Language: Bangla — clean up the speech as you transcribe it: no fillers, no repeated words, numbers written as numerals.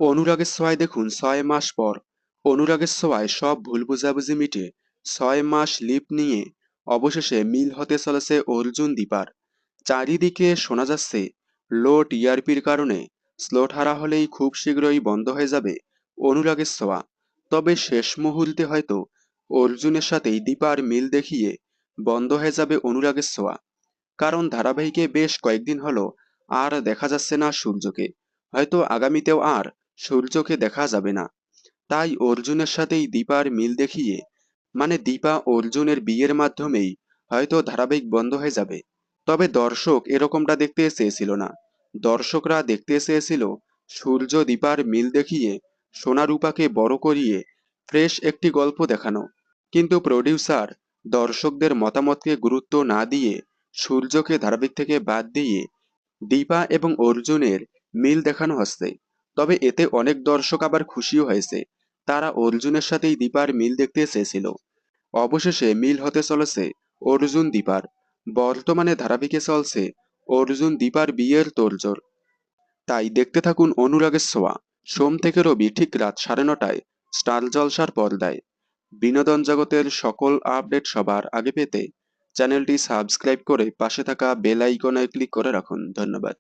অনুরাগের ছোঁয়ায় দেখুন 6 মাস পর অনুরাগের ছোঁয়ায় সব ভুল বোঝাবুঝি মিটে 6 মাস লিপ নিয়ে অবশেষে মিল হতে চলেছে অর্জুন দীপার। চারিদিকে শোনা যাচ্ছে লো টিআরপির কারণে স্লট হারা হলেই খুব শীঘ্রই বন্ধ হয়ে যাবে অনুরাগের ছোঁয়া। তবে শেষ মুহূর্তে হয়তো অর্জুনের সাথেই দীপার মিল দেখিয়ে বন্ধ হয়ে যাবে অনুরাগের ছোঁয়া। কারণ ধারাবাহিকে বেশ কয়েকদিন হলো আর দেখা যাচ্ছে না সূর্যকে। হয়তো আগামীতেও আর সূর্যকে দেখা যাবে না। তাই অর্জুনের সাথেই দীপার মিল দেখিয়ে মানে দীপা অর্জুনের বিয়ের মাধ্যমেই হয়তো ধারাবাহিক বন্ধ হয়ে যাবে। তবে দর্শক এরকমটা দেখতে চেয়েছিল না। দর্শকরা দেখতে চেয়েছিল সূর্য দীপার মিল দেখিয়ে সোনা রূপাকে বড় করিয়ে ফ্রেশ একটি গল্প দেখানো। কিন্তু প্রডিউসার দর্শকদের মতামতকে গুরুত্ব না দিয়ে সূর্যকে ধারাবাহিক থেকে বাদ দিয়ে দীপা এবং অর্জুনের মিল দেখানো হচ্ছে। তবে এতে অনেক দর্শক আবার খুশিও হয়েছে। তারা অর্জুনের সাথেই দীপার মিল দেখতে চেয়েছিল। অবশেষে মিল হতে চলেছে অর্জুন দীপার। বর্তমানে ধারাবাহিকে চলছে অর্জুন দীপার বিয়ের তোড়জোড়। তাই দেখতে থাকুন অনুরাগের ছোঁয়া, সোম থেকে রবি ঠিক রাত 9:30টায় স্টার জলসার পর্দায়। বিনোদন জগতের সকল আপডেট সবার আগে পেতে চ্যানেলটি সাবস্ক্রাইব করে পাশে থাকা বেল আইকনে ক্লিক করে রাখুন। ধন্যবাদ।